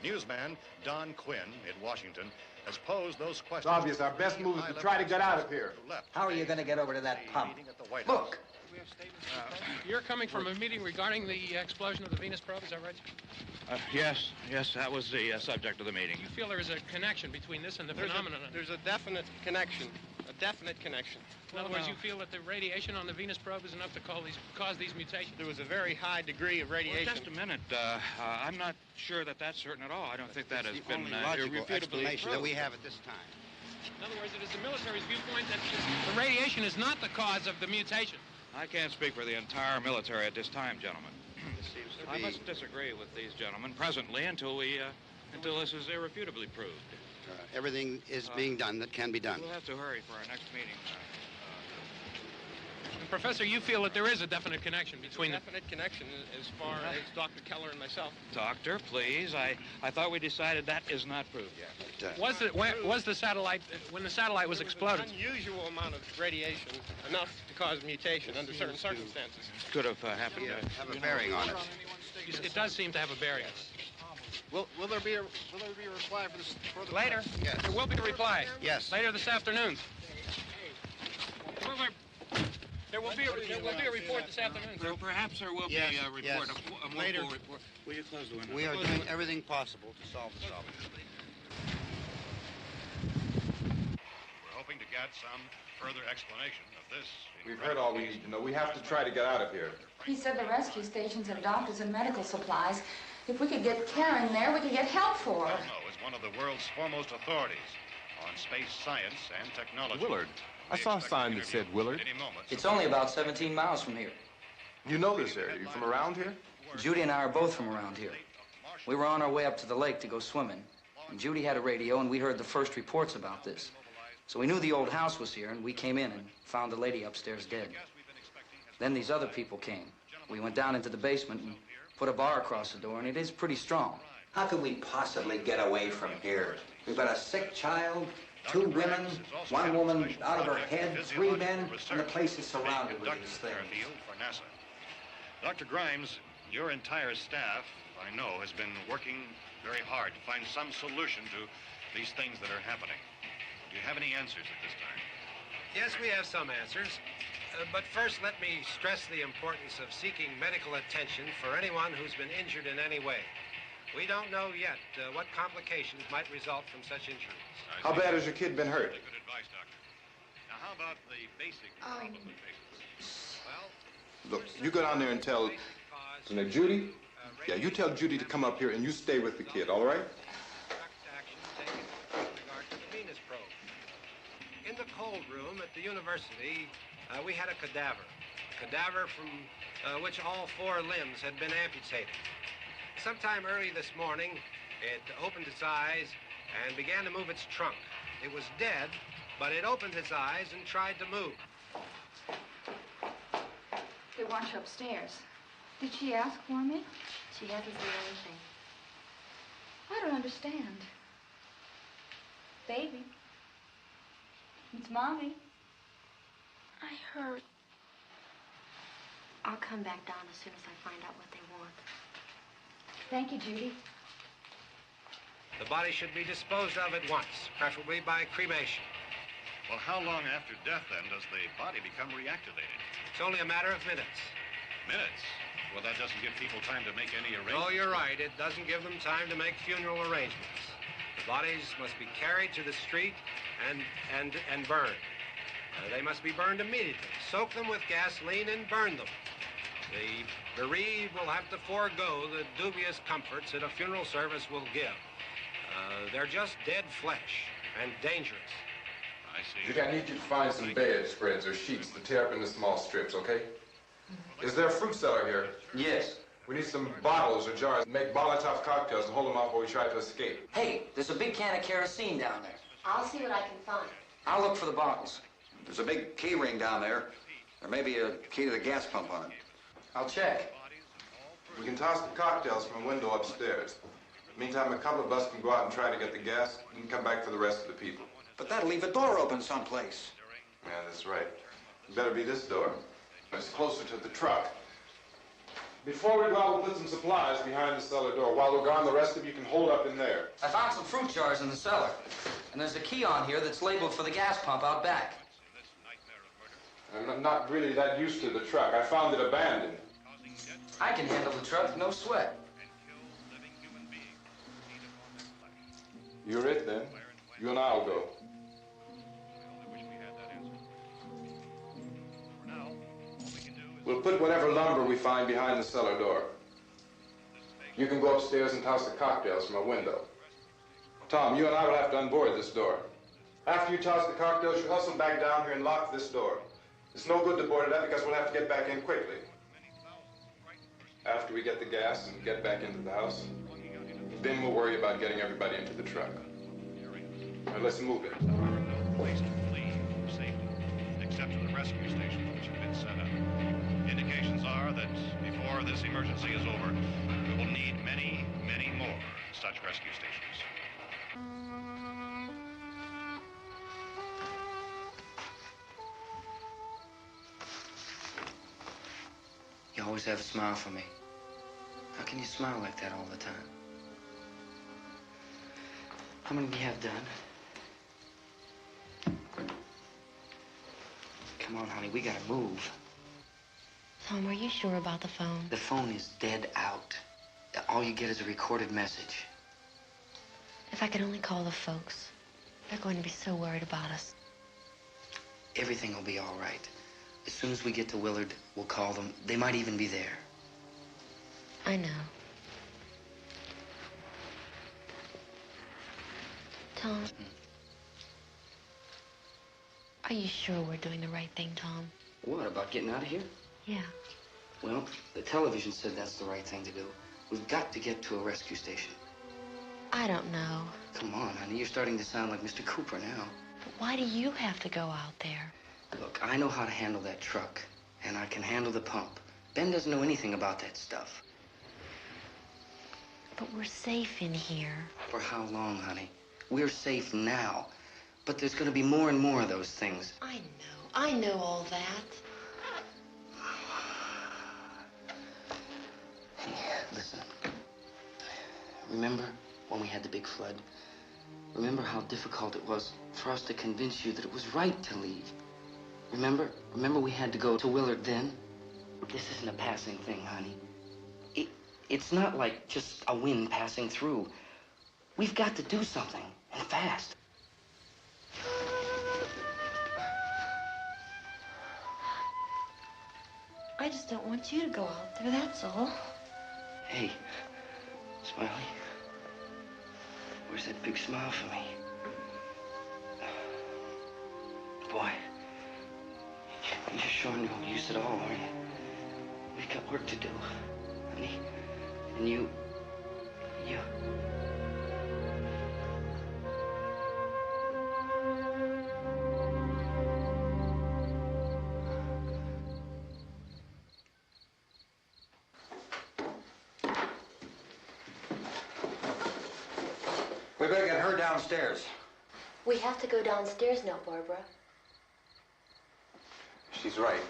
Newsman Don Quinn in Washington has posed those questions. It's obvious our best move is to try to get out of here. How are you going to get over to that pump? Look. You're coming from a meeting regarding the explosion of the Venus probe, is that right? Yes, that was the subject of the meeting. You feel there is a connection between this and the phenomenon? There's a definite connection. In other words, you feel that the radiation on the Venus probe is enough to cause these mutations? There was a very high degree of radiation. Well, just a minute. I'm not sure that that's certain at all. I don't think that has been logical explanation that we proved. have at this time. In other words, it is the military's viewpoint that the radiation is not the cause of the mutation. I can't speak for the entire military at this time, gentlemen. This seems to I be... must disagree with these gentlemen presently until this is irrefutably proved. everything is being done that can be done. We'll have to hurry for our next meeting. Professor, you feel that there is a definite connection between them? Definite connection as far as Dr. Keller and myself. Doctor, please. I thought we decided that is not proved yet. Was the satellite, when the satellite was exploded? An unusual amount of radiation, enough to cause mutation under certain circumstances. Could have happened. Have a bearing on it. It does seem to have a bearing. Will there be a reply for this? Later? Yes. There will be a reply. Yes. Later this afternoon. There will be a report this afternoon, sir. Perhaps there will be a report, a more full report. Will you close the window? We are doing everything possible to solve this problem. We're hoping to get some further explanation of this. We've heard all we need to know. We have to try to get out of here. He said the rescue stations have doctors and medical supplies. If we could get Karen there, we could get help for her. Delno is one of the world's foremost authorities on space science and technology. Willard. I saw a sign that said Willard. It's only about 17 miles from here. You know this area. You from around here? Judy and I are both from around here. We were on our way up to the lake to go swimming, and Judy had a radio, and we heard the first reports about this. So we knew the old house was here, and we came in and found the lady upstairs dead. Then these other people came. We went down into the basement and put a bar across the door, and it is pretty strong. How could we possibly get away from here? We've got a sick child, 2 women, 1 woman out of her head, 3 men, and the place is surrounded with these things. For NASA. Dr. Grimes, your entire staff, I know, has been working very hard to find some solution to these things that are happening. Do you have any answers at this time? Yes, we have some answers. But first, let me stress the importance of seeking medical attention for anyone who's been injured in any way. We don't know yet what complications might result from such injuries. How bad has your kid been hurt? Good advice, Doctor. Now, how about the basic problem of patients? Look, you go down there and tell... Now, Judy? Yeah, you tell Judy to come up here and you stay with the kid, all right? In the cold room at the university, we had a cadaver from which all 4 limbs had been amputated. Sometime early this morning, it opened its eyes and began to move its trunk. It was dead, but it opened its eyes and tried to move. They want you upstairs. Did she ask for me? She hasn't said anything. I don't understand. Baby. It's Mommy. I heard. I'll come back down as soon as I find out what they want. Thank you, Judy. The body should be disposed of at once, preferably by cremation. Well, how long after death, then, does the body become reactivated? It's only a matter of minutes. Minutes? Well, that doesn't give people time to make any arrangements. Oh, you're right. It doesn't give them time to make funeral arrangements. The bodies must be carried to the street and burned. They must be burned immediately. Soak them with gasoline and burn them. The bereaved will have to forego the dubious comforts that a funeral service will give. They're just dead flesh and dangerous. I see. Judy, I need you to find some bedspreads or sheets to tear up into small strips, okay? Is there a fruit cellar here? Yes. We need some bottles or jars to make Molotov cocktails and hold them off while we try to escape. Hey, there's a big can of kerosene down there. I'll see what I can find. I'll look for the bottles. There's a big key ring down there. There may be a key to the gas pump on it. I'll check. We can toss the cocktails from a window upstairs. Meantime, a couple of us can go out and try to get the gas and come back for the rest of the people. But that'll leave a door open someplace. Yeah, that's right. It better be this door. It's closer to the truck. Before we go out, we'll put some supplies behind the cellar door. While we're gone, the rest of you can hold up in there. I found some fruit jars in the cellar. And there's a key on here that's labeled for the gas pump out back. I'm not really that used to the truck. I found it abandoned. I can handle the truck, no sweat. You're it, then. You and I'll go. We'll put whatever lumber we find behind the cellar door. You can go upstairs and toss the cocktails from a window. Tom, you and I will have to unboard this door. After you toss the cocktails, you hustle back down here and lock this door. It's no good to board it up because we'll have to get back in quickly. After we get the gas and get back into the house, then we'll worry about getting everybody into the truck. Now, let's move it. No place to flee for safety, except to the rescue stations which have been set up. Indications are that before this emergency is over, we will need many, many more such rescue stations. You always have a smile for me. How can you smile like that all the time? How many do you have done? Come on, honey, we gotta move. Tom, are you sure about the phone? The phone is dead out. All you get is a recorded message. If I could only call the folks. They're going to be so worried about us. Everything will be all right. As soon as we get to Willard, we'll call them. They might even be there. I know. Tom. Are you sure we're doing the right thing, Tom? What, about getting out of here? Yeah. Well, the television said that's the right thing to do. We've got to get to a rescue station. I don't know. Come on, honey. You're starting to sound like Mr. Cooper now. But why do you have to go out there? Look, I know how to handle that truck, and I can handle the pump. Ben doesn't know anything about that stuff. But we're safe in here. For how long, honey? We're safe now. But there's going to be more and more of those things. I know all that. Hey, listen. Remember when we had the big flood? Remember how difficult it was for us to convince you that it was right to leave? Remember? Remember we had to go to Willard then? This isn't a passing thing, honey. It's not like just a wind passing through. We've got to do something, and fast. I just don't want you to go out there, that's all. Hey, Smiley. Where's that big smile for me? Boy, you're showing no use at all, are you? We've got work to do, honey. And you... We better get her downstairs. We have to go downstairs now, Barbara. She's right.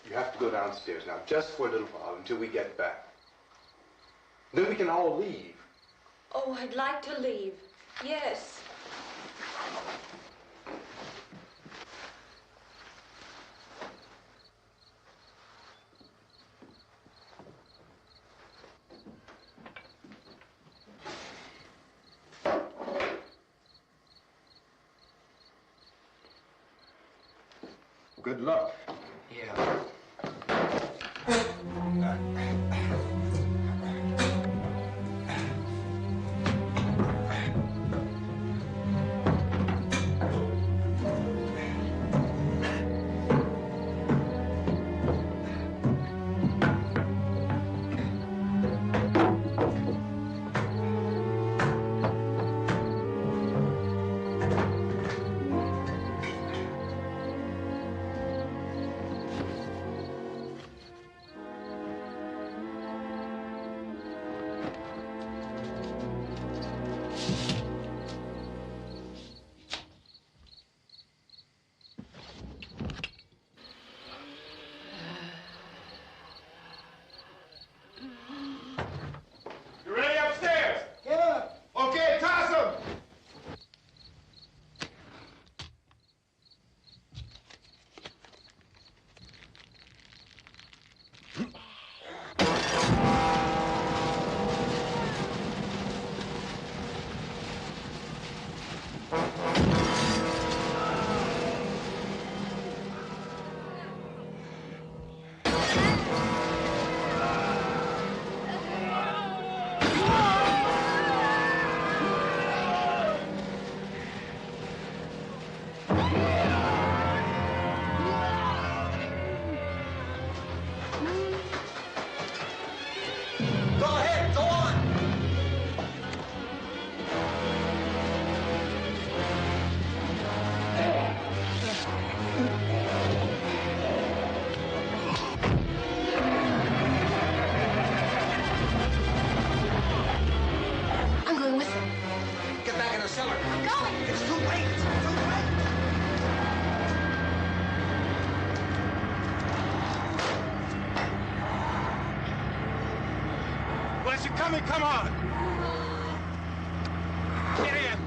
You have to go downstairs now, just for a little while, until we get back. Then we can all leave. Oh, I'd like to leave. Yes. Good luck. Yeah. You ready upstairs? Yeah. Okay, toss him. Go ahead, go on. I'm going with them. Get back in the cellar. I'm going. It's too late. It's too late. Well, as you're coming, come on. Get in.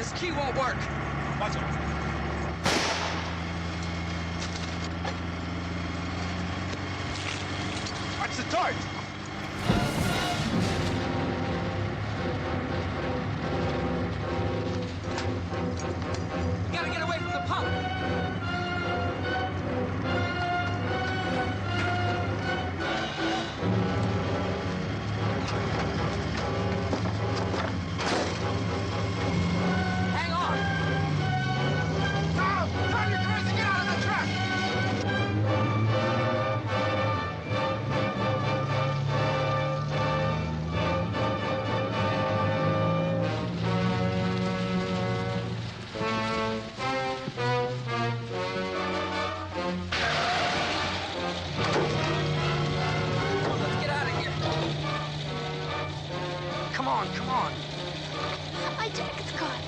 This key won't work. Watch it. Watch the torch. We gotta get away from the pump. Hang on. Tom, turn your cars and get out of the truck. Let's get out of here. Come on, come on. My jacket's caught.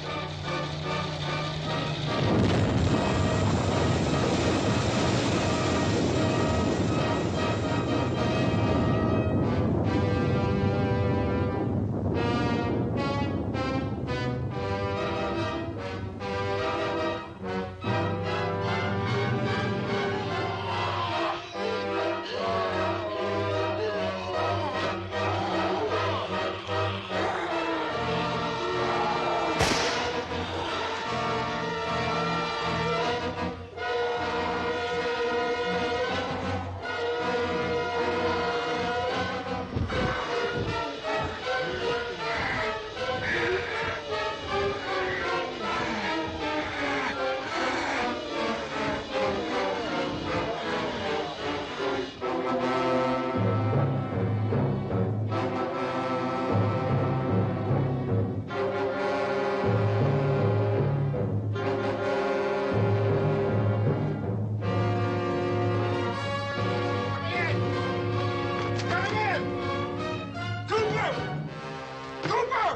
Coming in! Cooper! Cooper!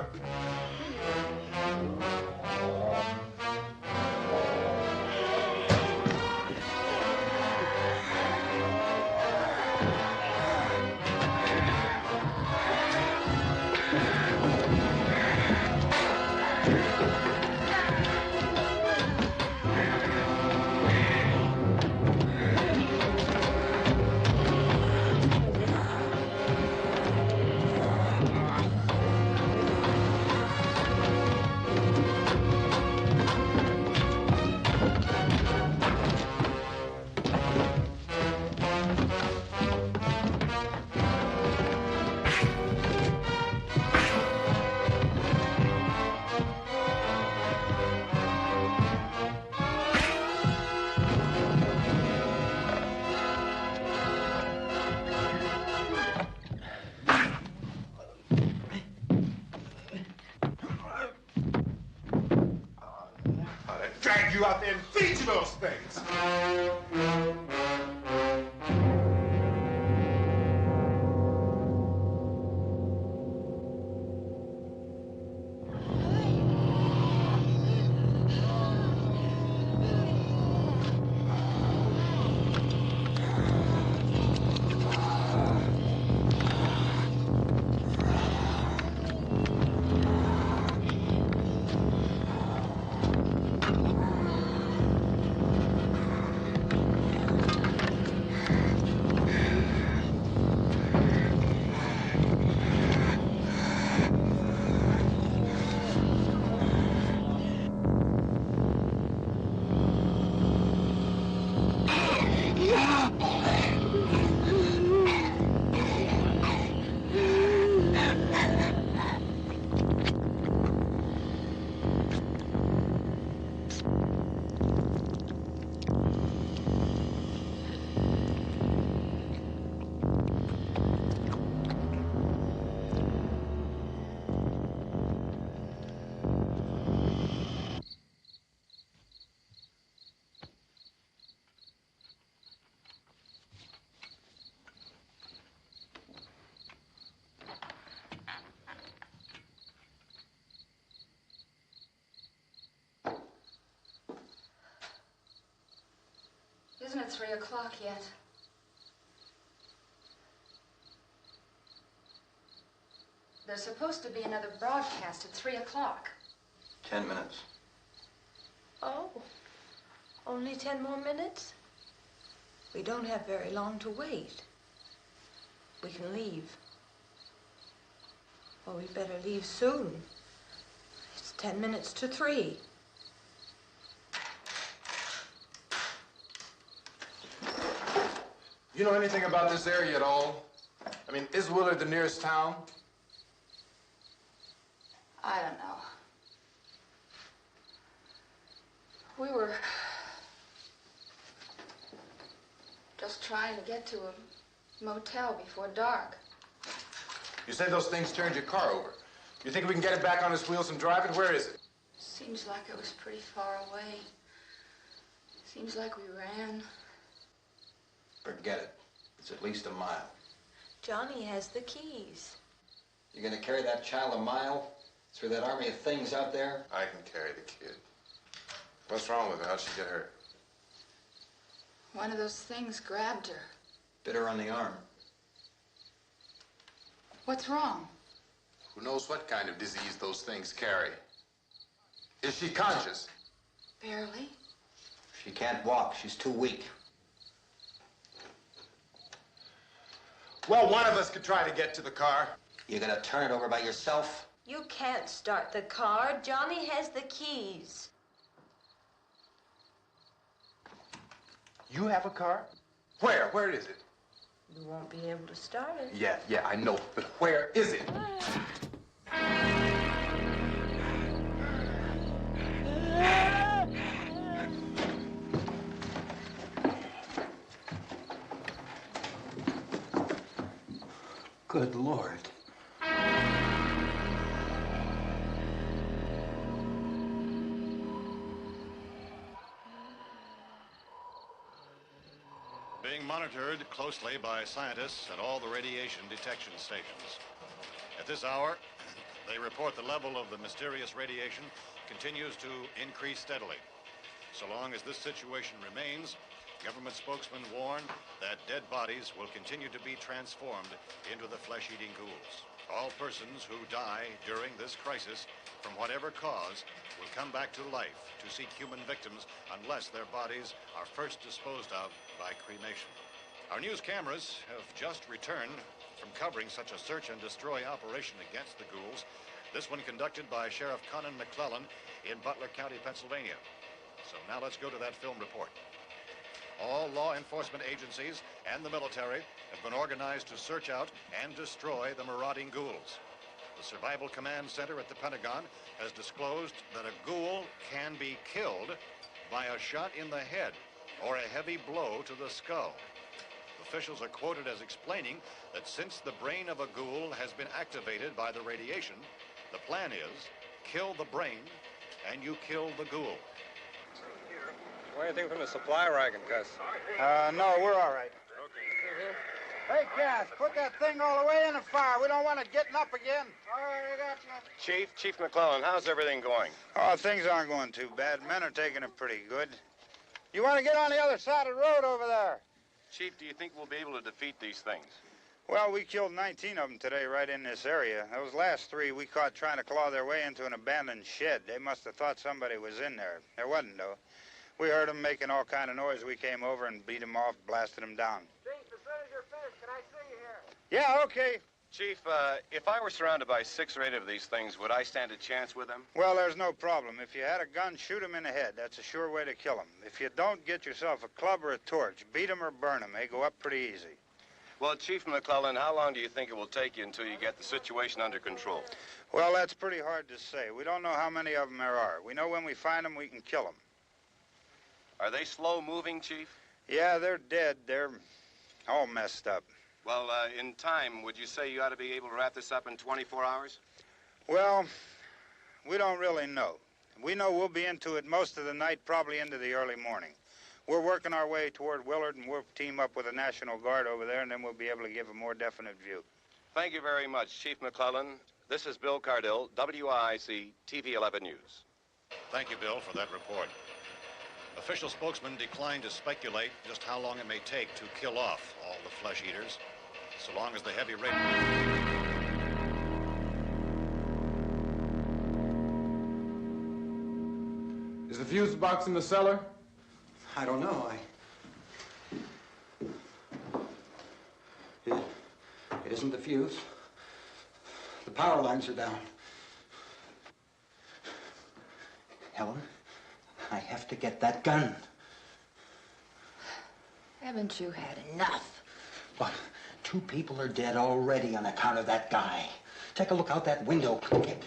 I'd drag you out there and feed you those things. Isn't it 3 o'clock yet? There's supposed to be another broadcast at 3 o'clock. 10 minutes. Oh, only 10 more minutes? We don't have very long to wait. We can leave. Well, we better leave soon. It's 10 minutes to 3. You know anything about this area at all? I mean, is Willard the nearest town? I don't know. We were just trying to get to a motel before dark. You said those things turned your car over. You think we can get it back on its wheels and drive it? Where is it? Seems like it was pretty far away. Seems like we ran. Forget it. It's at least a mile. Johnny has the keys. You're gonna carry that child a mile through that army of things out there? I can carry the kid. What's wrong with her? How'd she get hurt? One of those things grabbed her. Bit her on the arm. What's wrong? Who knows what kind of disease those things carry? Is she conscious? Barely. She can't walk. She's too weak. Well, one of us could try to get to the car. You're gonna turn it over by yourself? You can't start the car. Johnny has the keys. You have a car? Where? Where is it? You won't be able to start it. Yeah, I know. But where is it? Good Lord. Being monitored closely by scientists at all the radiation detection stations. At this hour, they report the level of the mysterious radiation continues to increase steadily. So long as this situation remains, government spokesmen warn that dead bodies will continue to be transformed into the flesh-eating ghouls. All persons who die during this crisis, from whatever cause, will come back to life to seek human victims unless their bodies are first disposed of by cremation. Our news cameras have just returned from covering such a search and destroy operation against the ghouls, this one conducted by Sheriff Conan McClellan in Butler County, Pennsylvania. So now let's go to that film report. All law enforcement agencies and the military have been organized to search out and destroy the marauding ghouls. The Survival Command Center at the Pentagon has disclosed that a ghoul can be killed by a shot in the head or a heavy blow to the skull. Officials are quoted as explaining that since the brain of a ghoul has been activated by the radiation, the plan is kill the brain and you kill the ghoul. Anything from the supply wagon, Gus? No, we're all right. Hey, Cass, put that thing all the way in the fire. We don't want it getting up again. All right, I got you. Chief McClellan, how's everything going? Oh, things aren't going too bad. Men are taking it pretty good. You want to get on the other side of the road over there? Chief, do you think we'll be able to defeat these things? Well, we killed 19 of them today right in this area. Those last 3 we caught trying to claw their way into an abandoned shed. They must have thought somebody was in there. There wasn't, though. We heard them making all kind of noise. We came over and beat them off, blasted them down. Chief, as soon as you're finished, can I see you here? Yeah, okay. Chief, if I were surrounded by 6 or 8 of these things, would I stand a chance with them? Well, there's no problem. If you had a gun, shoot them in the head. That's a sure way to kill them. If you don't, get yourself a club or a torch. Beat them or burn them. They go up pretty easy. Well, Chief McClellan, how long do you think it will take you until you get the situation under control? Well, that's pretty hard to say. We don't know how many of them there are. We know when we find them, we can kill them. Are they slow-moving, Chief? Yeah, they're dead. They're all messed up. Well, in time, would you say you ought to be able to wrap this up in 24 hours? Well, we don't really know. We know we'll be into it most of the night, probably into the early morning. We're working our way toward Willard, and we'll team up with the National Guard over there, and then we'll be able to give a more definite view. Thank you very much, Chief McClellan. This is Bill Cardill, WIC TV 11 News. Thank you, Bill, for that report. Official spokesmen declined to speculate just how long it may take to kill off all the flesh eaters, so long as the heavy rain... Is the fuse box in the cellar? I don't know. It isn't the fuse. The power lines are down. Helen, I have to get that gun. Haven't you had enough? But 2 people are dead already on account of that guy. Take a look out that window, quick.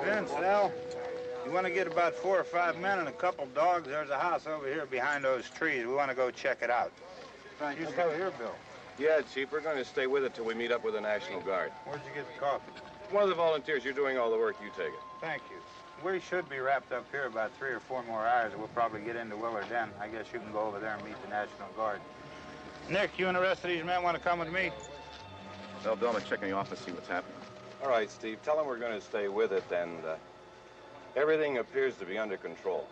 Vince, Al, you want to get about 4 or 5 men and a couple dogs? There's a house over here behind those trees. We want to go check it out. Thank You you. stay here, Bill. Yeah, Chief, we're going to stay with it till we meet up with the National Guard. Where'd you get the coffee? One of the volunteers, you're doing all the work, you take it. Thank you. We should be wrapped up here about 3 or 4 more hours. We'll probably get into Willard then. I guess you can go over there and meet the National Guard. Nick, you and the rest of these men want to come with me? Well, Bill, I'm going to check in the office, see what's happening. All right, Steve, tell them we're going to stay with it, and everything appears to be under control.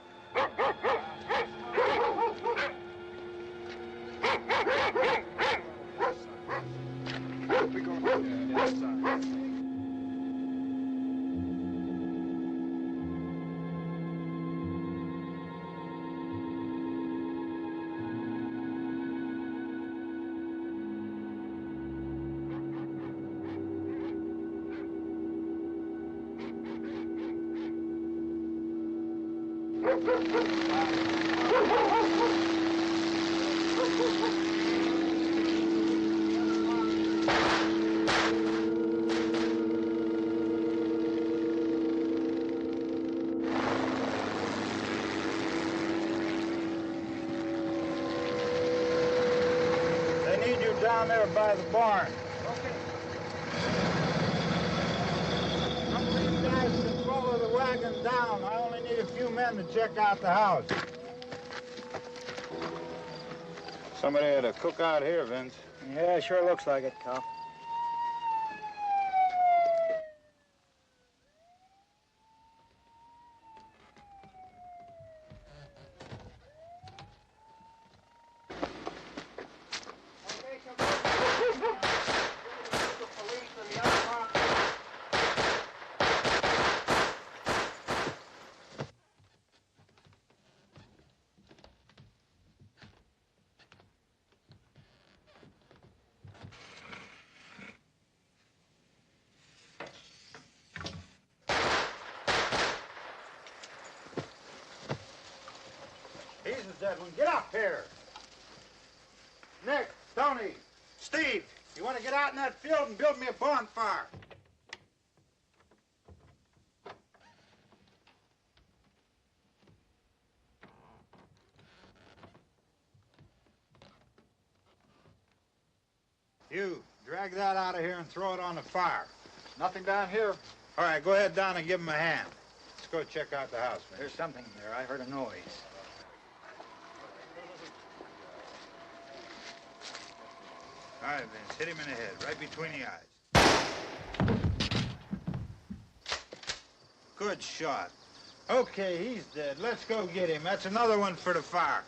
They need you down there by the barn. Some of these guys can follow the wagon down. I only need a few men to check out the house. Somebody had a cookout here, Vince. Yeah, sure looks like it, Cal. Jesus, Edwin, get up here. Nick, Tony, Steve, you want to get out in that field and build me a bonfire? You, drag that out of here and throw it on the fire. Nothing down here. All right, go ahead down and give him a hand. Let's go check out the house, man. There's something there. I heard a noise. All right, Vince, hit him in the head, right between the eyes. Good shot. Okay, he's dead. Let's go get him. That's another one for the fire.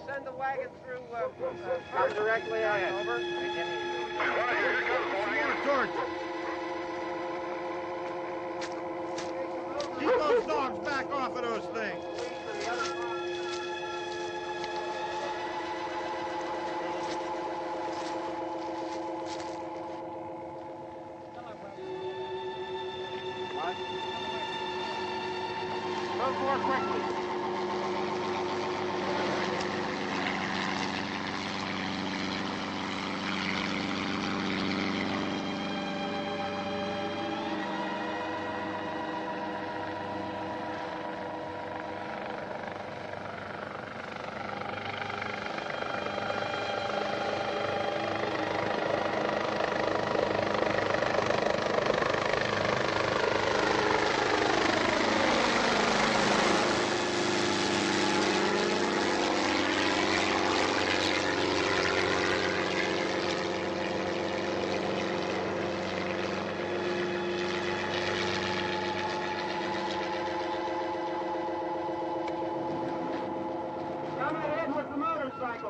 Send the wagon through, come directly on over. More torches. Keep those dogs back off of those things. Move more quickly.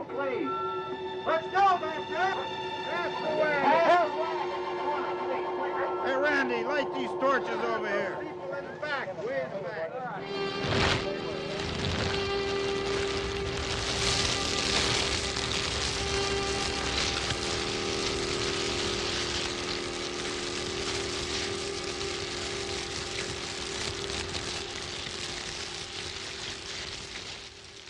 Please. Let's go, Master. That's the way. Hey, Randy, light these torches over here.